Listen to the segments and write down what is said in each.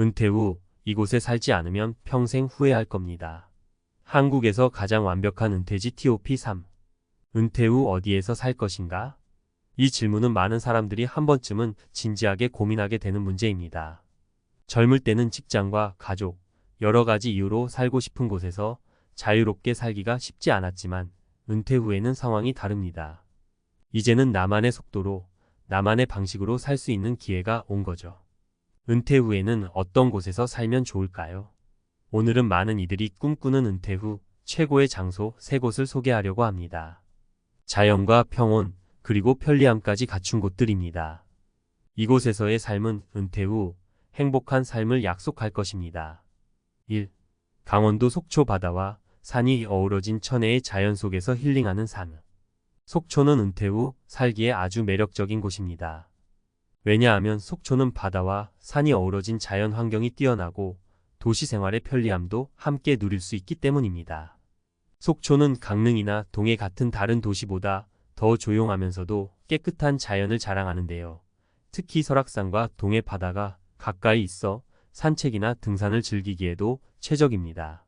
은퇴 후 이곳에 살지 않으면 평생 후회할 겁니다. 한국에서 가장 완벽한 은퇴지 TOP3. 은퇴 후 어디에서 살 것인가? 이 질문은 많은 사람들이 한 번쯤은 진지하게 고민하게 되는 문제입니다. 젊을 때는 직장과 가족, 여러 가지 이유로 살고 싶은 곳에서 자유롭게 살기가 쉽지 않았지만 은퇴 후에는 상황이 다릅니다. 이제는 나만의 속도로, 나만의 방식으로 살 수 있는 기회가 온 거죠. 은퇴 후에는 어떤 곳에서 살면 좋을까요? 오늘은 많은 이들이 꿈꾸는 은퇴 후 최고의 장소 3곳을 소개하려고 합니다. 자연과 평온, 그리고 편리함까지 갖춘 곳들입니다. 이곳에서의 삶은 은퇴 후 행복한 삶을 약속할 것입니다. 1. 강원도 속초 바다와 산이 어우러진 천혜의 자연 속에서 힐링하는 산. 속초는 은퇴 후 살기에 아주 매력적인 곳입니다. 왜냐하면 속초는 바다와 산이 어우러진 자연 환경이 뛰어나고 도시 생활의 편리함도 함께 누릴 수 있기 때문입니다. 속초는 강릉이나 동해 같은 다른 도시보다 더 조용하면서도 깨끗한 자연을 자랑하는데요. 특히 설악산과 동해 바다가 가까이 있어 산책이나 등산을 즐기기에도 최적입니다.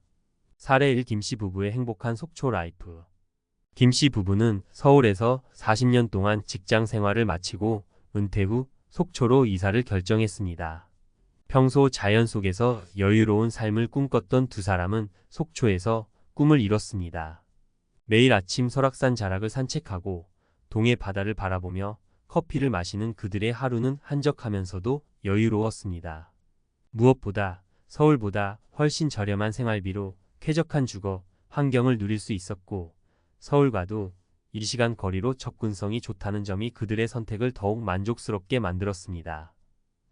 사례 1. 김씨 부부의 행복한 속초 라이프. 김씨 부부는 서울에서 40년 동안 직장 생활을 마치고 은퇴 후 속초로 이사를 결정했습니다. 평소 자연 속에서 여유로운 삶을 꿈꿨던 두 사람은 속초에서 꿈을 이뤘습니다. 매일 아침 설악산 자락을 산책하고 동해 바다를 바라보며 커피를 마시는 그들의 하루는 한적하면서도 여유로웠습니다. 무엇보다 서울보다 훨씬 저렴한 생활비로 쾌적한 주거, 환경을 누릴 수 있었고 서울과도 1시간 거리로 접근성이 좋다는 점이 그들의 선택을 더욱 만족스럽게 만들었습니다.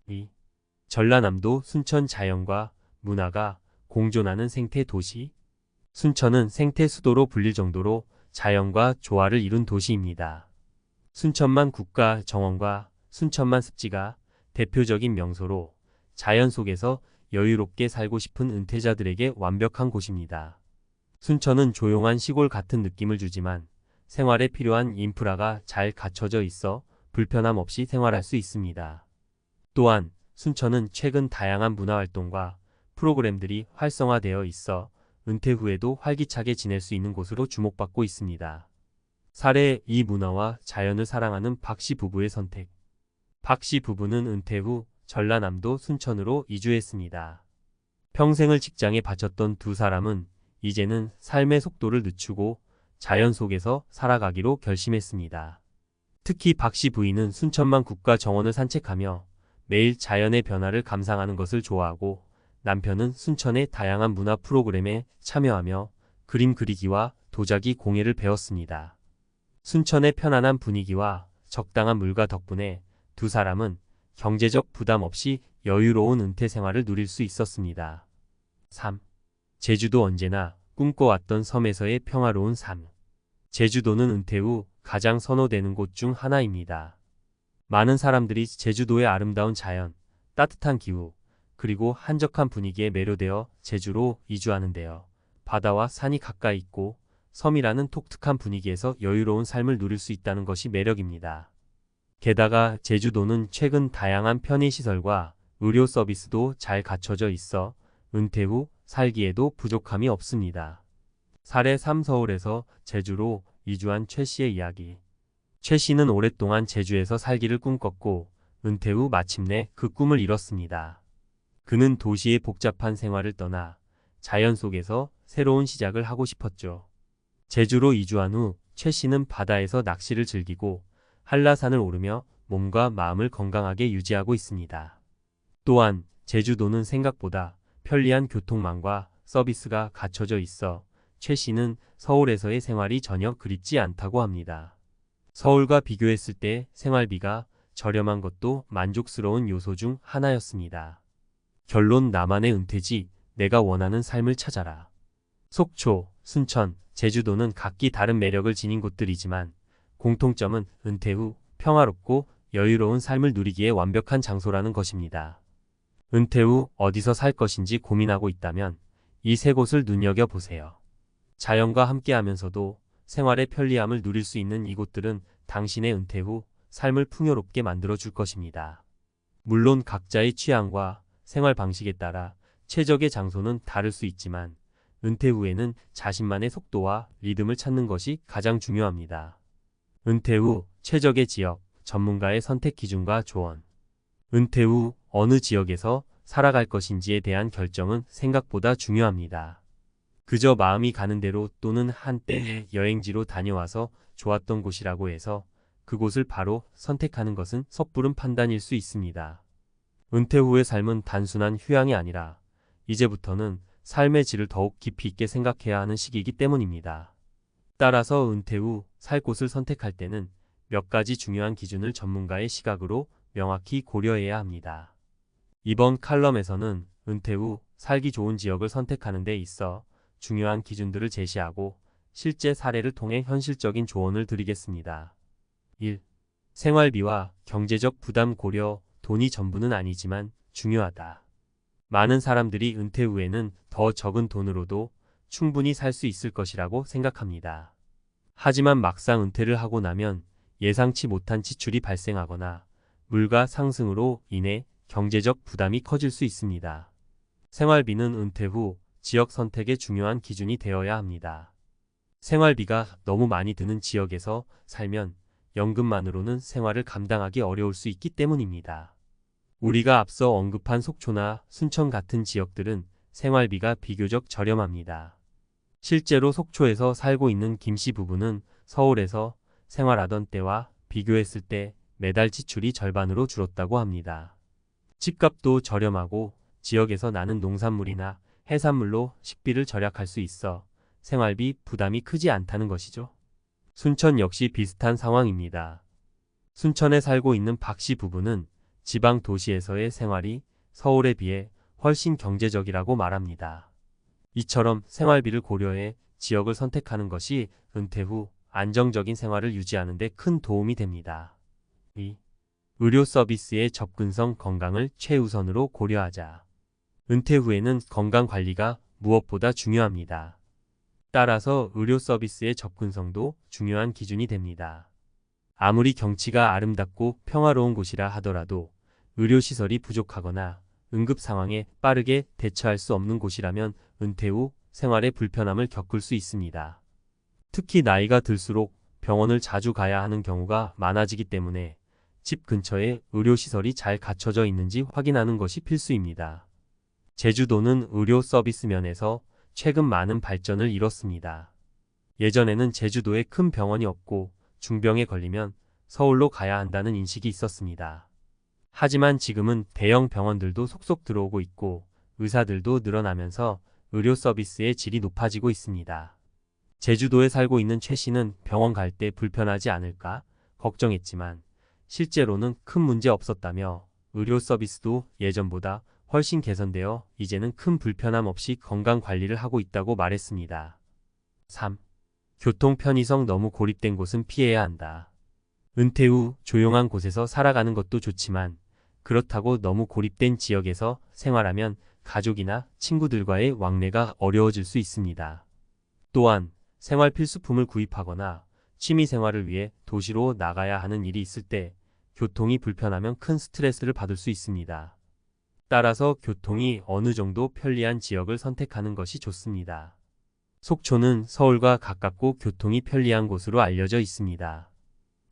2. 전라남도 순천 자연과 문화가 공존하는 생태 도시. 순천은 생태 수도로 불릴 정도로 자연과 조화를 이룬 도시입니다. 순천만 국가 정원과 순천만 습지가 대표적인 명소로 자연 속에서 여유롭게 살고 싶은 은퇴자들에게 완벽한 곳입니다. 순천은 조용한 시골 같은 느낌을 주지만 생활에 필요한 인프라가 잘 갖춰져 있어 불편함 없이 생활할 수 있습니다. 또한 순천은 최근 다양한 문화활동과 프로그램들이 활성화되어 있어 은퇴 후에도 활기차게 지낼 수 있는 곳으로 주목받고 있습니다. 사례 2. 문화와 자연을 사랑하는 박씨 부부의 선택. 박씨 부부는 은퇴 후 전라남도 순천으로 이주했습니다. 평생을 직장에 바쳤던 두 사람은 이제는 삶의 속도를 늦추고 자연 속에서 살아가기로 결심했습니다. 특히 박씨 부인은 순천만 국가 정원을 산책하며 매일 자연의 변화를 감상하는 것을 좋아하고 남편은 순천의 다양한 문화 프로그램에 참여하며 그림 그리기와 도자기 공예를 배웠습니다. 순천의 편안한 분위기와 적당한 물가 덕분에 두 사람은 경제적 부담 없이 여유로운 은퇴 생활을 누릴 수 있었습니다. 3. 제주도 언제나 꿈꿔왔던 섬에서의 평화로운 삶. 제주도는 은퇴 후 가장 선호되는 곳 중 하나입니다. 많은 사람들이 제주도의 아름다운 자연, 따뜻한 기후, 그리고 한적한 분위기에 매료되어 제주로 이주하는데요. 바다와 산이 가까이 있고 섬이라는 독특한 분위기에서 여유로운 삶을 누릴 수 있다는 것이 매력입니다. 게다가 제주도는 최근 다양한 편의시설과 의료 서비스도 잘 갖춰져 있어 은퇴 후 살기에도 부족함이 없습니다. 사례 3. 서울에서 제주로 이주한 최 씨의 이야기. 최 씨는 오랫동안 제주에서 살기를 꿈꿨고 은퇴 후 마침내 그 꿈을 이뤘습니다. 그는 도시의 복잡한 생활을 떠나 자연 속에서 새로운 시작을 하고 싶었죠. 제주로 이주한 후 최 씨는 바다에서 낚시를 즐기고 한라산을 오르며 몸과 마음을 건강하게 유지하고 있습니다. 또한 제주도는 생각보다 편리한 교통망과 서비스가 갖춰져 있어 최 씨는 서울에서의 생활이 전혀 그립지 않다고 합니다. 서울과 비교했을 때 생활비가 저렴한 것도 만족스러운 요소 중 하나였습니다. 결론. 나만의 은퇴지, 내가 원하는 삶을 찾아라. 속초, 순천, 제주도는 각기 다른 매력을 지닌 곳들이지만 공통점은 은퇴 후 평화롭고 여유로운 삶을 누리기에 완벽한 장소라는 것입니다. 은퇴 후 어디서 살 것인지 고민하고 있다면 이 3곳을 눈여겨보세요. 자연과 함께하면서도 생활의 편리함을 누릴 수 있는 이곳들은 당신의 은퇴 후 삶을 풍요롭게 만들어줄 것입니다. 물론 각자의 취향과 생활 방식에 따라 최적의 장소는 다를 수 있지만 은퇴 후에는 자신만의 속도와 리듬을 찾는 것이 가장 중요합니다. 은퇴 후 최적의 지역, 전문가의 선택 기준과 조언. 은퇴 후 어느 지역에서 살아갈 것인지에 대한 결정은 생각보다 중요합니다. 그저 마음이 가는 대로 또는 한때 여행지로 다녀와서 좋았던 곳이라고 해서 그곳을 바로 선택하는 것은 섣부른 판단일 수 있습니다. 은퇴 후의 삶은 단순한 휴양이 아니라 이제부터는 삶의 질을 더욱 깊이 있게 생각해야 하는 시기이기 때문입니다. 따라서 은퇴 후 살 곳을 선택할 때는 몇 가지 중요한 기준을 전문가의 시각으로 명확히 고려해야 합니다. 이번 칼럼에서는 은퇴 후 살기 좋은 지역을 선택하는 데 있어 중요한 기준들을 제시하고 실제 사례를 통해 현실적인 조언을 드리겠습니다. 1. 생활비와 경제적 부담 고려. 돈이 전부는 아니지만 중요하다. 많은 사람들이 은퇴 후에는 더 적은 돈으로도 충분히 살 수 있을 것이라고 생각합니다. 하지만 막상 은퇴를 하고 나면 예상치 못한 지출이 발생하거나 물가 상승으로 인해 경제적 부담이 커질 수 있습니다. 생활비는 은퇴 후 지역 선택의 중요한 기준이 되어야 합니다. 생활비가 너무 많이 드는 지역에서 살면 연금만으로는 생활을 감당하기 어려울 수 있기 때문입니다. 우리가 앞서 언급한 속초나 순천 같은 지역들은 생활비가 비교적 저렴합니다. 실제로 속초에서 살고 있는 김씨 부부는 서울에서 생활하던 때와 비교했을 때 매달 지출이 절반으로 줄었다고 합니다. 집값도 저렴하고 지역에서 나는 농산물이나 해산물로 식비를 절약할 수 있어 생활비 부담이 크지 않다는 것이죠. 순천 역시 비슷한 상황입니다. 순천에 살고 있는 박씨 부부는 지방 도시에서의 생활이 서울에 비해 훨씬 경제적이라고 말합니다. 이처럼 생활비를 고려해 지역을 선택하는 것이 은퇴 후 안정적인 생활을 유지하는 데 큰 도움이 됩니다. 2. 의료 서비스의 접근성 건강을 최우선으로 고려하자. 은퇴 후에는 건강 관리가 무엇보다 중요합니다. 따라서 의료 서비스의 접근성도 중요한 기준이 됩니다. 아무리 경치가 아름답고 평화로운 곳이라 하더라도 의료시설이 부족하거나 응급 상황에 빠르게 대처할 수 없는 곳이라면 은퇴 후 생활에 불편함을 겪을 수 있습니다. 특히 나이가 들수록 병원을 자주 가야 하는 경우가 많아지기 때문에 집 근처에 의료시설이 잘 갖춰져 있는지 확인하는 것이 필수입니다. 제주도는 의료 서비스 면에서 최근 많은 발전을 이뤘습니다. 예전에는 제주도에 큰 병원이 없고 중병에 걸리면 서울로 가야 한다는 인식이 있었습니다. 하지만 지금은 대형 병원들도 속속 들어오고 있고 의사들도 늘어나면서 의료 서비스의 질이 높아지고 있습니다. 제주도에 살고 있는 최 씨는 병원 갈 때 불편하지 않을까 걱정했지만 실제로는 큰 문제 없었다며 의료 서비스도 예전보다 훨씬 개선되어 이제는 큰 불편함 없이 건강 관리를 하고 있다고 말했습니다. 3. 교통 편의성. 너무 고립된 곳은 피해야 한다. 은퇴 후 조용한 곳에서 살아가는 것도 좋지만 그렇다고 너무 고립된 지역에서 생활하면 가족이나 친구들과의 왕래가 어려워질 수 있습니다. 또한 생활 필수품을 구입하거나 취미 생활을 위해 도시로 나가야 하는 일이 있을 때 교통이 불편하면 큰 스트레스를 받을 수 있습니다. 따라서 교통이 어느 정도 편리한 지역을 선택하는 것이 좋습니다. 속초는 서울과 가깝고 교통이 편리한 곳으로 알려져 있습니다.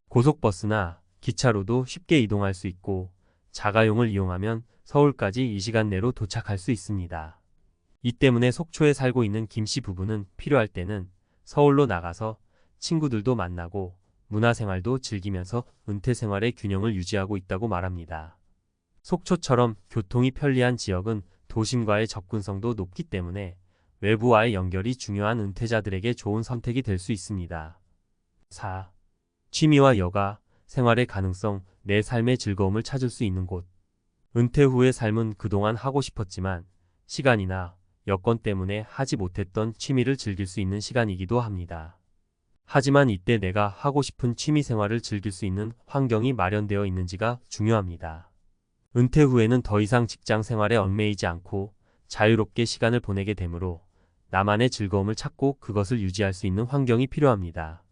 고속버스나 기차로도 쉽게 이동할 수 있고 자가용을 이용하면 서울까지 2시간 내로 도착할 수 있습니다. 이 때문에 속초에 살고 있는 김씨 부부는 필요할 때는 서울로 나가서 친구들도 만나고 문화생활도 즐기면서 은퇴 생활의 균형을 유지하고 있다고 말합니다. 속초처럼 교통이 편리한 지역은 도심과의 접근성도 높기 때문에 외부와의 연결이 중요한 은퇴자들에게 좋은 선택이 될 수 있습니다. 4. 취미와 여가, 생활의 가능성. 내 삶의 즐거움을 찾을 수 있는 곳. 은퇴 후의 삶은 그동안 하고 싶었지만 시간이나 여건 때문에 하지 못했던 취미를 즐길 수 있는 시간이기도 합니다. 하지만 이때 내가 하고 싶은 취미 생활을 즐길 수 있는 환경이 마련되어 있는지가 중요합니다. 은퇴 후에는 더 이상 직장 생활에 얽매이지 않고 자유롭게 시간을 보내게 되므로 나만의 즐거움을 찾고 그것을 유지할 수 있는 환경이 필요합니다.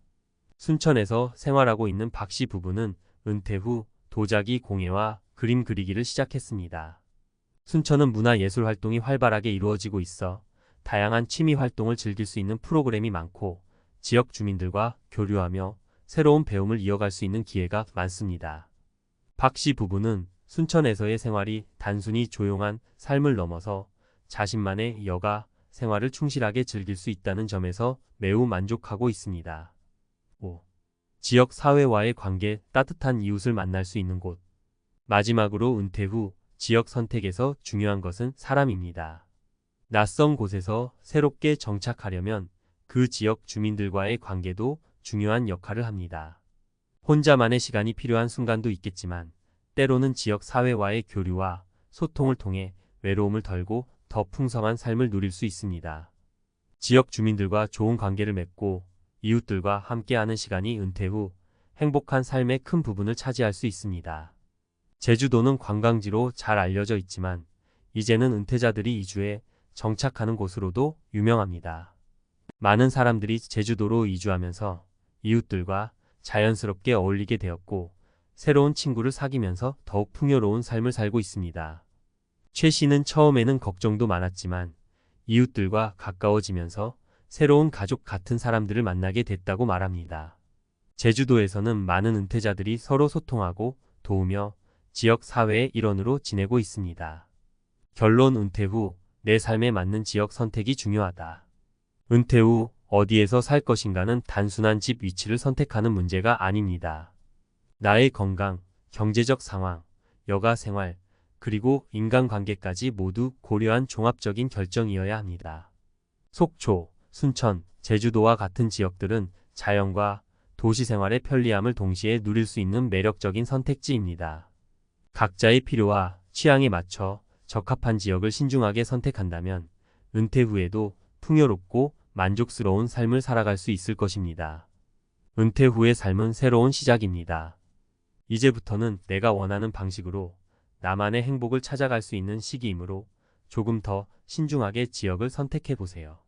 순천에서 생활하고 있는 박씨 부부는 은퇴 후 도자기 공예와 그림 그리기를 시작했습니다. 순천은 문화예술 활동이 활발하게 이루어지고 있어 다양한 취미 활동을 즐길 수 있는 프로그램이 많고 지역 주민들과 교류하며 새로운 배움을 이어갈 수 있는 기회가 많습니다. 박 씨 부부는 순천에서의 생활이 단순히 조용한 삶을 넘어서 자신만의 여가 생활을 충실하게 즐길 수 있다는 점에서 매우 만족하고 있습니다. 5. 지역 사회와의 관계, 따뜻한 이웃을 만날 수 있는 곳. 마지막으로 은퇴 후 지역 선택에서 중요한 것은 사람입니다. 낯선 곳에서 새롭게 정착하려면 그 지역 주민들과의 관계도 중요한 역할을 합니다. 혼자만의 시간이 필요한 순간도 있겠지만 때로는 지역 사회와의 교류와 소통을 통해 외로움을 덜고 더 풍성한 삶을 누릴 수 있습니다. 지역 주민들과 좋은 관계를 맺고 이웃들과 함께하는 시간이 은퇴 후 행복한 삶의 큰 부분을 차지할 수 있습니다. 제주도는 관광지로 잘 알려져 있지만 이제는 은퇴자들이 이주해 정착하는 곳으로도 유명합니다. 많은 사람들이 제주도로 이주하면서 이웃들과 자연스럽게 어울리게 되었고 새로운 친구를 사귀면서 더욱 풍요로운 삶을 살고 있습니다. 최 씨는 처음에는 걱정도 많았지만 이웃들과 가까워지면서 새로운 가족 같은 사람들을 만나게 됐다고 말합니다. 제주도에서는 많은 은퇴자들이 서로 소통하고 도우며 지역 사회의 일원으로 지내고 있습니다. 결론: 은퇴 후 내 삶에 맞는 지역 선택이 중요하다. 은퇴 후 어디에서 살 것인가는 단순한 집 위치를 선택하는 문제가 아닙니다. 나의 건강, 경제적 상황, 여가 생활, 그리고 인간관계까지 모두 고려한 종합적인 결정이어야 합니다. 속초, 순천, 제주도와 같은 지역들은 자연과 도시 생활의 편리함을 동시에 누릴 수 있는 매력적인 선택지입니다. 각자의 필요와 취향에 맞춰 적합한 지역을 신중하게 선택한다면 은퇴 후에도 풍요롭고 만족스러운 삶을 살아갈 수 있을 것입니다. 은퇴 후의 삶은 새로운 시작입니다. 이제부터는 내가 원하는 방식으로 나만의 행복을 찾아갈 수 있는 시기이므로 조금 더 신중하게 지역을 선택해 보세요.